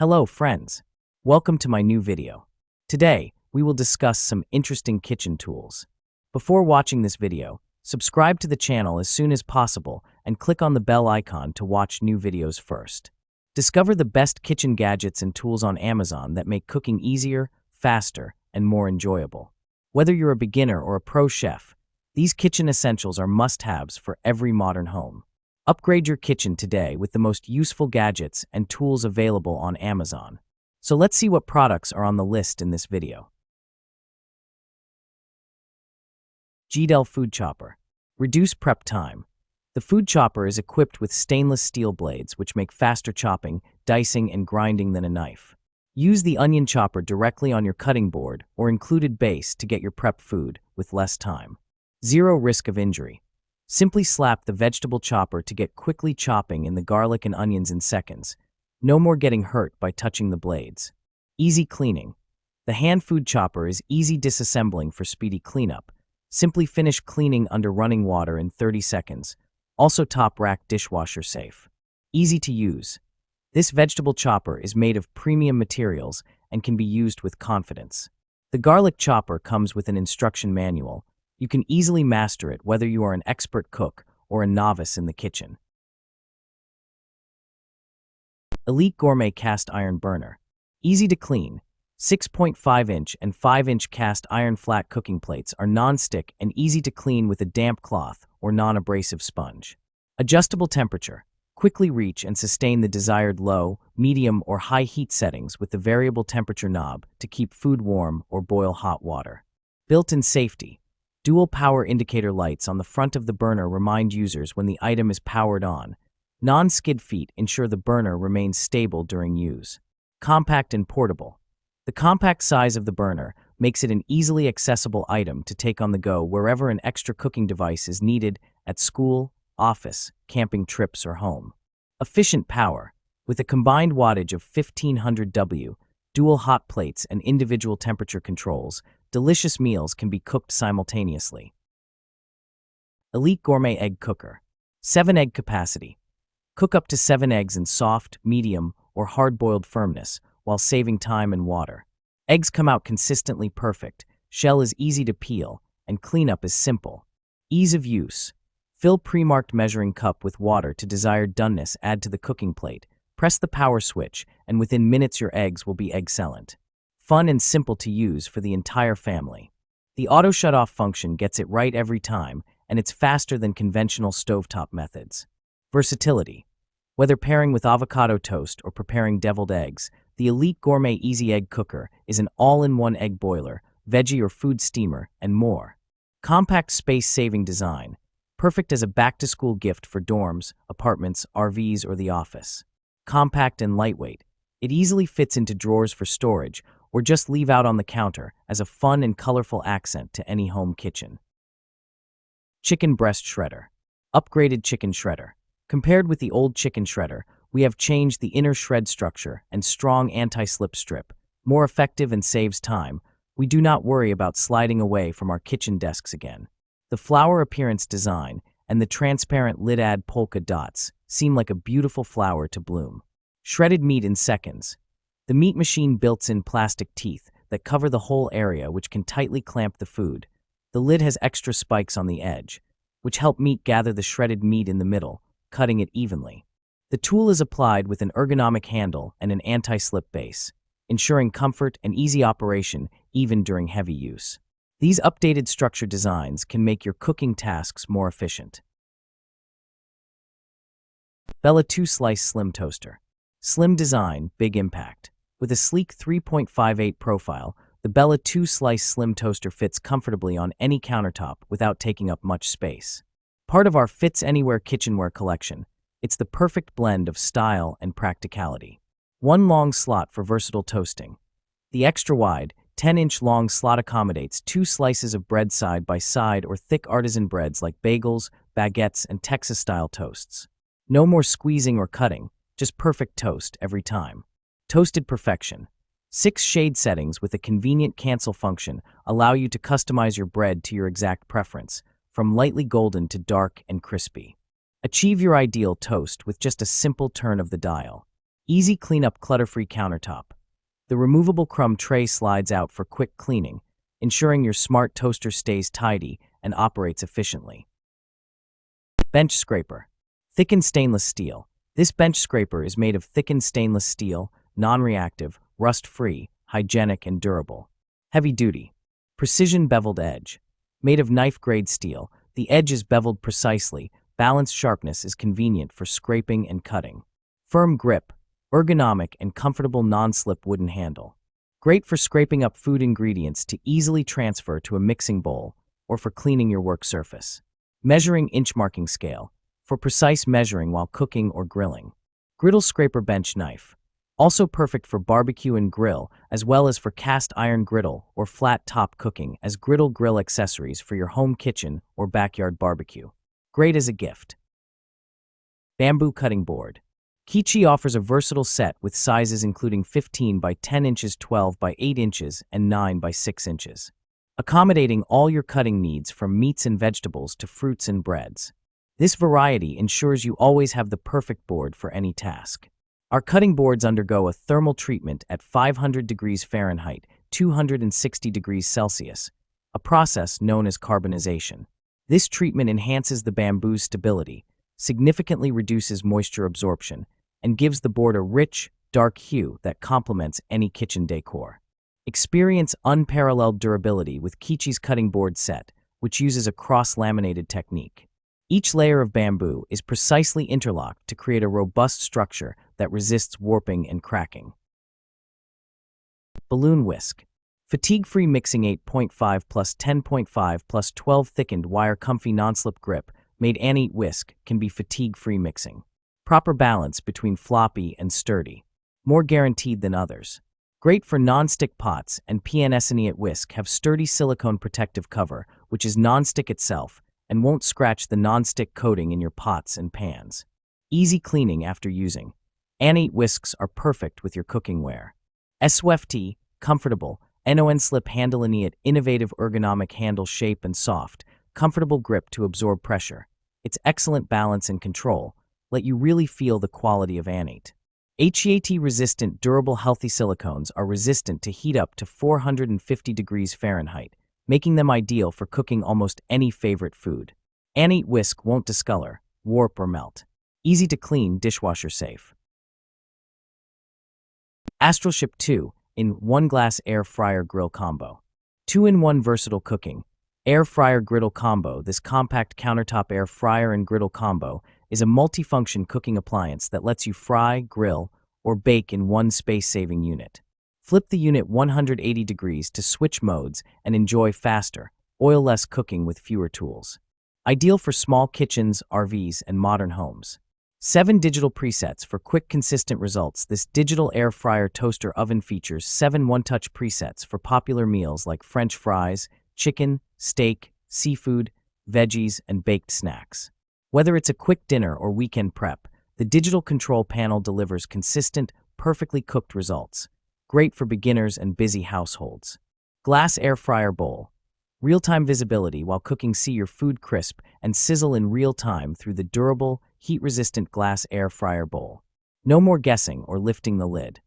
Hello friends, welcome to my new video. Today, we will discuss some interesting kitchen tools. Before watching this video, subscribe to the channel as soon as possible and click on the bell icon to watch new videos first. Discover the best kitchen gadgets and tools on Amazon that make cooking easier, faster, and more enjoyable. Whether you're a beginner or a pro chef, these kitchen essentials are must-haves for every modern home. Upgrade your kitchen today with the most useful gadgets and tools available on Amazon. So let's see what products are on the list in this video. G-Del Food Chopper. Reduce prep time. The food chopper is equipped with stainless steel blades which make faster chopping, dicing, and grinding than a knife. Use the onion chopper directly on your cutting board or included base to get your prep food with less time. Zero risk of injury. Simply slap the vegetable chopper to get quickly chopping in the garlic and onions in seconds. No more getting hurt by touching the blades. Easy cleaning. The hand food chopper is easy disassembling for speedy cleanup. Simply finish cleaning under running water in 30 seconds. Also top rack dishwasher safe. Easy to use. This vegetable chopper is made of premium materials and can be used with confidence. The garlic chopper comes with an instruction manual. You can easily master it whether you are an expert cook or a novice in the kitchen. Elite Gourmet Cast Iron Burner. Easy to clean. 6.5-inch and 5-inch cast iron flat cooking plates are non-stick and easy to clean with a damp cloth or non-abrasive sponge. Adjustable temperature. Quickly reach and sustain the desired low, medium, or high heat settings with the variable temperature knob to keep food warm or boil hot water. Built-in safety. Dual power indicator lights on the front of the burner remind users when the item is powered on. Non-skid feet ensure the burner remains stable during use. Compact and portable. The compact size of the burner makes it an easily accessible item to take on the go wherever an extra cooking device is needed at school, office, camping trips, or home. Efficient power. With a combined wattage of 1500 W, dual hot plates, and individual temperature controls, delicious meals can be cooked simultaneously. Elite Gourmet Egg Cooker. 7-egg capacity. Cook up to 7 eggs in soft, medium, or hard-boiled firmness while saving time and water. Eggs come out consistently perfect, shell is easy to peel, and cleanup is simple. Ease of use. Fill pre-marked measuring cup with water to desired doneness, add to the cooking plate, press the power switch, and within minutes your eggs will be excellent. Fun and simple to use for the entire family. The auto shut-off function gets it right every time, and it's faster than conventional stovetop methods. Versatility. Whether pairing with avocado toast or preparing deviled eggs, the Elite Gourmet Easy Egg Cooker is an all-in-one egg boiler, veggie or food steamer, and more. Compact space-saving design. Perfect as a back-to-school gift for dorms, apartments, RVs, or the office. Compact and lightweight. It easily fits into drawers for storage, or just leave out on the counter as a fun and colorful accent to any home kitchen. Chicken Breast Shredder. Upgraded chicken shredder. Compared with the old chicken shredder, we have changed the inner shred structure and strong anti-slip strip. More effective and saves time. We do not worry about sliding away from our kitchen desks again. The flower appearance design and the transparent lid add polka dots seem like a beautiful flower to bloom. Shredded meat in seconds. The meat machine built-in plastic teeth that cover the whole area which can tightly clamp the food. The lid has extra spikes on the edge, which help meat gather the shredded meat in the middle, cutting it evenly. The tool is applied with an ergonomic handle and an anti-slip base, ensuring comfort and easy operation even during heavy use. These updated structure designs can make your cooking tasks more efficient. Bella 2-Slice Slim Toaster. Slim design, big impact. With a sleek 3.58 profile, the Bella 2-Slice Slim Toaster fits comfortably on any countertop without taking up much space. Part of our Fits Anywhere kitchenware collection, it's the perfect blend of style and practicality. One long slot for versatile toasting. The extra-wide, 10-inch long slot accommodates 2 slices of bread side by side or thick artisan breads like bagels, baguettes, and Texas-style toasts. No more squeezing or cutting, just perfect toast every time. Toasted perfection. 6 shade settings with a convenient cancel function allow you to customize your bread to your exact preference, from lightly golden to dark and crispy. Achieve your ideal toast with just a simple turn of the dial. Easy cleanup, clutter-free countertop. The removable crumb tray slides out for quick cleaning, ensuring your smart toaster stays tidy and operates efficiently. Bench scraper. Thickened stainless steel. This bench scraper is made of thickened stainless steel, non-reactive, rust-free, hygienic, and durable. Heavy duty. Precision beveled edge. Made of knife-grade steel, the edge is beveled precisely. Balanced sharpness is convenient for scraping and cutting. Firm grip. Ergonomic and comfortable non-slip wooden handle. Great for scraping up food ingredients to easily transfer to a mixing bowl or for cleaning your work surface. Measuring inch marking scale. For precise measuring while cooking or grilling. Griddle scraper bench knife. Also perfect for barbecue and grill, as well as for cast iron griddle or flat top cooking as griddle grill accessories for your home kitchen or backyard barbecue. Great as a gift. Bamboo cutting board. Kichi offers a versatile set with sizes including 15 by 10 inches, 12 by 8 inches, and 9 by 6 inches. Accommodating all your cutting needs from meats and vegetables to fruits and breads. This variety ensures you always have the perfect board for any task. Our cutting boards undergo a thermal treatment at 500 degrees Fahrenheit, 260 degrees Celsius, a process known as carbonization. This treatment enhances the bamboo's stability, significantly reduces moisture absorption, and gives the board a rich, dark hue that complements any kitchen decor. Experience unparalleled durability with Kichi's cutting board set, which uses a cross-laminated technique. Each layer of bamboo is precisely interlocked to create a robust structure that resists warping and cracking. Balloon whisk. Fatigue-free mixing 8.5 plus 10.5 plus 12 thickened wire comfy non-slip grip made Anite whisk can be fatigue-free mixing. Proper balance between floppy and sturdy. More guaranteed than others. Great for non-stick pots, and Anite whisk have sturdy silicone protective cover, which is non-stick itself and won't scratch the non-stick coating in your pots and pans. Easy cleaning after using. Anite whisks are perfect with your cooking ware. SWFT, comfortable, non-slip handle Anite innovative ergonomic handle shape and soft, comfortable grip to absorb pressure. Its excellent balance and control let you really feel the quality of Anite. HEAT-resistant durable healthy silicones are resistant to heat up to 450 degrees Fahrenheit, making them ideal for cooking almost any favorite food. Anite whisk won't discolor, warp, or melt. Easy to clean, dishwasher safe. AstralShip 2 in 1 glass air fryer grill combo. 2-in-1 versatile cooking. Air fryer griddle combo. This compact countertop air fryer and griddle combo is a multifunction cooking appliance that lets you fry, grill, or bake in one space-saving unit. Flip the unit 180 degrees to switch modes and enjoy faster, oil-less cooking with fewer tools. Ideal for small kitchens, RVs, and modern homes. 7 digital presets for quick, consistent results. This digital air fryer toaster oven features 7 one-touch presets for popular meals like French fries, chicken, steak, seafood, veggies, and baked snacks. Whether it's a quick dinner or weekend prep, the digital control panel delivers consistent, perfectly cooked results. Great for beginners and busy households. Glass air fryer bowl. Real-time visibility while cooking. See your food crisp and sizzle in real time through the durable, heat-resistant glass air fryer bowl. No more guessing or lifting the lid.